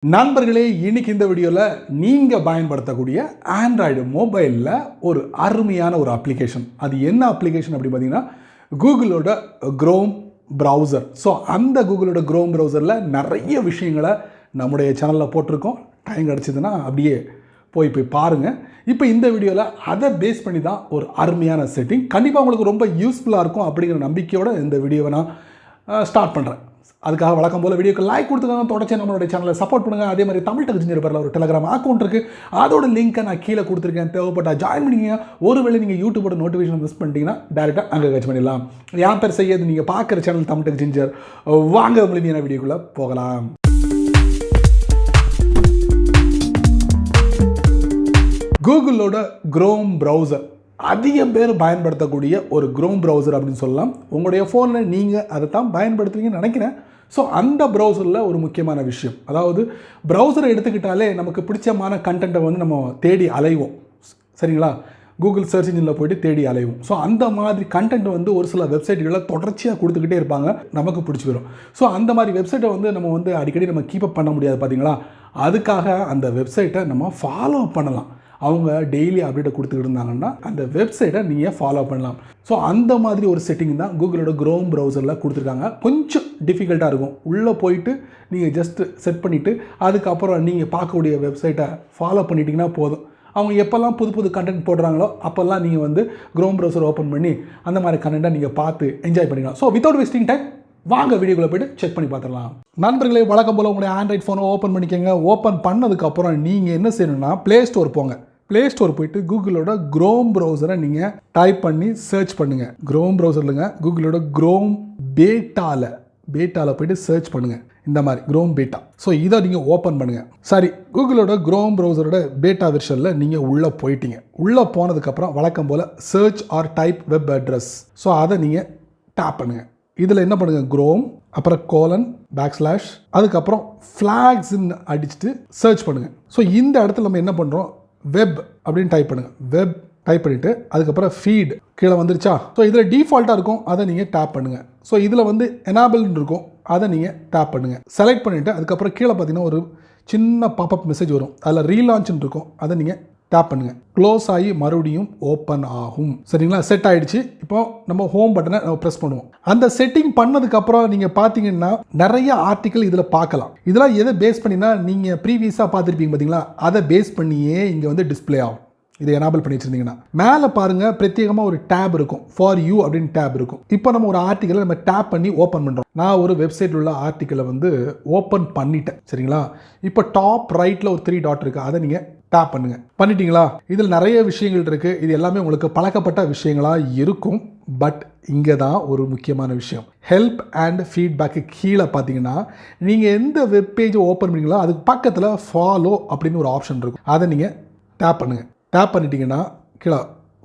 நண்பர்களே, இன்னைக்கு இந்த வீடியோவில் நீங்கள் பயன்படுத்தக்கூடிய ஆண்ட்ராய்டு மொபைலில் ஒரு அருமையான ஒரு அப்ளிகேஷன். அது என்ன அப்ளிகேஷன் அப்படி பார்த்தீங்கன்னா, கூகுளோட க்ரோம் ப்ரௌசர். ஸோ அந்த கூகுளோட க்ரோம் ப்ரௌசரில் நிறைய விஷயங்களை நம்முடைய சேனலில் போட்டிருக்கோம். டைம் கிடச்சிதுன்னா அப்படியே போய் பாருங்கள். இப்போ இந்த வீடியோவில் அதை பேஸ் பண்ணி தான் ஒரு அருமையான செட்டிங். கண்டிப்பாக உங்களுக்கு ரொம்ப யூஸ்ஃபுல்லாக இருக்கும் அப்படிங்கிற நம்பிக்கையோடு இந்த வீடியோவை நான் ஸ்டார்ட் பண்ணுறேன். அதுக்காக வழக்கம் போல் வீடியோக்கு லைக் கொடுத்துக்காங்க, தொடர்ச்சி நம்மளுடைய சேனலை சப்போர்ட் பண்ணுங்கள். அதே மாதிரி தமிழ் டெக் ஜிஞ்சர் பேரில் ஒரு டெலிகிராம் அக்கௌண்ட் இருக்குது, அதோட லிங்க்கை நான் கீழே கொடுத்துருக்கேன். தேவைப்பட்டால் ஜாயின் பண்ணிங்க. ஒருவேளை நீங்கள் யூடியூபோட நோட்டிஃபிகேஷன் மிஸ் பண்ணிட்டீங்கன்னா டேரெக்டாக அங்கே கட்ச் பண்ணிடலாம். என் பேர் செய்யாது, நீங்கள் பார்க்குற சேனல் தமிழ் டெக் ஜிஞ்சர். வாங்க முழுமையான வீடியோக்குள்ளே போகலாம். கூகுளோட க்ரோம் ப்ரௌசர் அதிக பேர் பயன்படுத்தக்கூடிய ஒரு க்ரோம் ப்ரௌசர் அப்படின்னு சொல்லலாம். உங்களுடைய ஃபோனில் நீங்கள் அதை தான் பயன்படுத்துவீங்கன்னு நினைக்கிறேன். ஸோ அந்த ப்ரௌசரில் ஒரு முக்கியமான விஷயம், அதாவது ப்ரௌசரை எடுத்துக்கிட்டாலே நமக்கு பிடிச்சமான கண்டென்ட்டை வந்து நம்ம தேடி அலைவோம். சரிங்களா? கூகுள் சர்ச் இன்ஜினில் போய்ட்டு தேடி அலைவோம். ஸோ அந்த மாதிரி கண்டென்ட் வந்து ஒரு சில வெப்சைட்டுகளை தொடர்ச்சியாக கொடுத்துக்கிட்டே இருப்பாங்க, நமக்கு பிடிச்சி வரும். ஸோ அந்த மாதிரி வெப்சைட்டை வந்து நம்ம வந்து அடிக்கடி நம்ம கீப் அப் பண்ண முடியாது பார்த்தீங்களா? அதுக்காக அந்த வெப்சைட்டை நம்ம ஃபாலோ பண்ணலாம். அவங்க டெய்லி அப்டேட்டை கொடுத்துக்கிட்டு இருந்தாங்கன்னா அந்த வெப்சைட்டை நீங்கள் ஃபாலோ பண்ணலாம். ஸோ அந்த மாதிரி ஒரு செட்டிங் தான் கூகுளோட க்ரோம் ப்ரௌசரில் கொடுத்துருக்காங்க. கொஞ்சம் டிஃபிகல்ட்டாக இருக்கும். உள்ளே போயிட்டு நீங்கள் ஜஸ்ட்டு செட் பண்ணிவிட்டு அதுக்கப்புறம் நீங்கள் பார்க்கக்கூடிய வெப்சைட்டை ஃபாலோ பண்ணிட்டீங்கன்னா போதும். அவங்க எப்போல்லாம் புது புது கண்டென்ட் போடுறாங்களோ அப்போல்லாம் நீங்கள் வந்து க்ரோம் ப்ரௌசர் ஓப்பன் பண்ணி அந்த மாதிரி கண்டென்ட்டை நீங்கள் பார்த்து என்ஜாய் பண்ணிக்கலாம். ஸோ வித்தவுட் வேஸ்டிங் டைம் வாங்க வீடியோக்குள்ளே போய்ட்டு செக் பண்ணி பார்த்துடலாம். நண்பர்களே, வழக்கம் போல் உங்களுடைய ஆண்ட்ராய்ட் ஃபோனை ஓப்பன் பண்ணிக்கோங்க. ஓப்பன் பண்ணதுக்கப்புறம் நீங்கள் என்ன செய்யணும்னா ப்ளே ஸ்டோர் போங்க. ப்ளே ஸ்டோர் போய்ட்டு கூகுளோட க்ரோம் ப்ரௌசரை நீங்கள் டைப் பண்ணி சர்ச் பண்ணுங்கள். க்ரோம் ப்ரௌசர்லங்க கூகுளோட க்ரோம் பேட்டாவில் போய்ட்டு சர்ச் பண்ணுங்கள். இந்த மாதிரி க்ரோம் பேட்டா. ஸோ இதை நீங்கள் ஓப்பன் பண்ணுங்கள். சரி, கூகுளோட க்ரோம் ப்ரௌசரோட பேட்டா வெர்ஷனில் நீங்கள் உள்ளே போயிட்டீங்க. உள்ளே போனதுக்கப்புறம் வழக்கம் போல் search or type web address. So அதை நீங்கள் டேப் பண்ணுங்கள். இதில் என்ன பண்ணுங்கள், க்ரோம் அப்புறம் :/, அதுக்கப்புறம் ஃப்ளாக்ஸ்ன்னு அடிச்சுட்டு சர்ச் பண்ணுங்கள். ஸோ இந்த இடத்துல நம்ம என்ன பண்ணுறோம், வெப் அப்படின்னு டைப் பண்ணுங்கள். வெப் டைப் பண்ணிவிட்டு அதுக்கப்புறம் ஃபீட் கீழே வந்துருச்சா? ஸோ இதில் டிஃபால்ட்டாக இருக்கும், அதை நீங்கள் டேப் பண்ணுங்கள். ஸோ இதில் வந்து எனாபிள்னு இருக்கும், அதை நீங்கள் டேப் பண்ணுங்கள். செலக்ட் பண்ணிவிட்டு அதுக்கப்புறம் கீழே பார்த்தீங்கன்னா ஒரு சின்ன பாப்அப் மெசேஜ் வரும், அதில் ரீலான்ச்னு இருக்கும், அதை நீங்கள் டேப் பண்ணுங்கள். க்ளோஸ் ஆகி மறுபடியும் ஓப்பன் ஆகும். சரிங்களா? செட் ஆகிடுச்சு. இப்போ நம்ம ஹோம் பட்டனை நம்ம ப்ரெஸ் பண்ணுவோம். அந்த செட்டிங் பண்ணதுக்கப்புறம் நீங்கள் பார்த்தீங்கன்னா நிறைய ஆர்டிக்கல் இதில் பார்க்கலாம். இதெல்லாம் எதை பேஸ் பண்ணினா நீங்கள் ப்ரீவியஸாக பார்த்துருப்பீங்க பார்த்தீங்களா? அதை பேஸ் பண்ணியே இங்கே வந்து டிஸ்பிளே ஆகும். இதை எனேபிள் பண்ணி வச்சுருந்தீங்கன்னா மேலே பாருங்கள், பிரத்யேகமாக ஒரு டேப் இருக்கும், ஃபார் யூ அப்படின்னு டேப் இருக்கும். இப்போ நம்ம ஒரு ஆர்டிக்கலை நம்ம டேப் பண்ணி ஓப்பன் பண்ணுறோம். நான் ஒரு வெப்சைட்டில் உள்ள ஆர்டிக்கலை வந்து ஓப்பன் பண்ணிட்டேன். சரிங்களா? இப்போ டாப் ரைட்டில் ஒரு 3 டாட் இருக்குது, அதை நீங்கள் டேப் பண்ணுங்கள். பண்ணிட்டீங்களா? இதில் நிறைய விஷயங்கள் இருக்குது. இது எல்லாமே உங்களுக்கு பழக்கப்பட்ட விஷயங்களாக இருக்கும். பட் இங்கே தான் ஒரு முக்கியமான விஷயம், ஹெல்ப் அண்ட் ஃபீட்பேக்கு கீழே பார்த்தீங்கன்னா நீங்கள் எந்த வெப்பேஜை ஓப்பன் பண்ணீங்களோ அதுக்கு பக்கத்தில் ஃபாலோ அப்படின்னு ஒரு ஆப்ஷன் இருக்கும், அதை நீங்கள் டேப் பண்ணுங்கள். டேப் பண்ணிட்டீங்கன்னா கீழே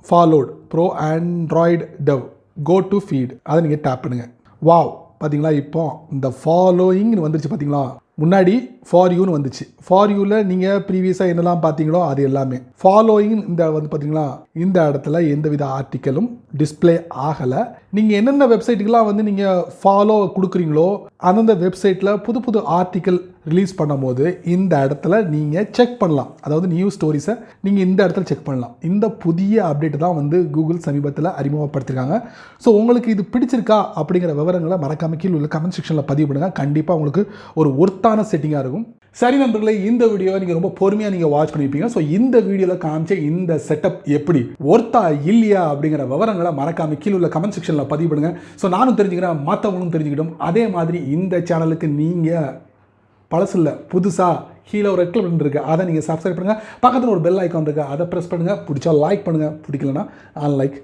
followed pro Android dev go to feed, அதை நீங்கள் டேப் பண்ணுங்கள். வாவ், பார்த்தீங்களா? இப்போ இந்த ஃபாலோயிங்னு வந்துருச்சு பார்த்தீங்களா? முன்னாடி ஃபார் யூன்னு வந்துச்சு. ஃபார் யூவில் நீங்கள் ப்ரீவியஸாக என்னெல்லாம் பார்த்தீங்களோ அது எல்லாமே ஃபாலோயிங். இந்த வந்து பார்த்தீங்களா, இந்த இடத்துல எந்தவித ஆர்டிக்கலும் டிஸ்பிளே ஆகலை. நீங்கள் என்னென்ன வெப்சைட்டுக்கெல்லாம் வந்து நீங்கள் ஃபாலோ கொடுக்குறீங்களோ அந்தந்த வெப்சைட்டில் புது புது ஆர்டிக்கல் ரிலீஸ் பண்ணும்போது இந்த இடத்துல நீங்கள் செக் பண்ணலாம். அதாவது நியூ ஸ்டோரிஸை நீங்கள் இந்த இடத்துல செக் பண்ணலாம். இந்த புதிய அப்டேட் தான் வந்து கூகுள் சமீபத்தில் அறிமுகப்படுத்திருக்காங்க. ஸோ உங்களுக்கு இது பிடிச்சிருக்கா அப்படிங்கிற விவரங்களை மறக்காம கீழே உள்ள கமெண்ட் செக்ஷனில் பதிவு பண்ணுங்கள். கண்டிப்பாக உங்களுக்கு ஒரு ஒர்த்தான செட்டிங்காக இருக்கும். சரி நண்பர்களே, இந்த வீடியோவை நீங்கள் ரொம்ப பொறுமையாக நீங்கள் வாட்ச் பண்ணியிருப்பீங்க. ஸோ இந்த வீடியோவில் காமிச்ச இந்த செட்டப் எப்படி ஒர்த்தா இல்லையா அப்படிங்கிற விவரங்களை மறக்காம கீழே உள்ள கமெண்ட் செக்ஷனில் பதிவு பண்ணுங்கள். ஸோ நானும் தெரிஞ்சுக்கிறேன், மற்றவங்களும் தெரிஞ்சுக்கிட்டோம். அதே மாதிரி இந்த சேனலுக்கு நீங்கள் பழசு இல்லை, புதுசாக கீழே ஒரு ரெட் கலர் இருக்குது, அதை நீங்கள் சப்ஸ்கிரைப் பண்ணுங்கள். பக்கத்தில் ஒரு பெல் ஐக்கான் இருக்குது, அதை ப்ரெஸ் பண்ணுங்கள். பிடிச்சா லைக் பண்ணுங்கள், பிடிக்கலன்னா அன்லைக்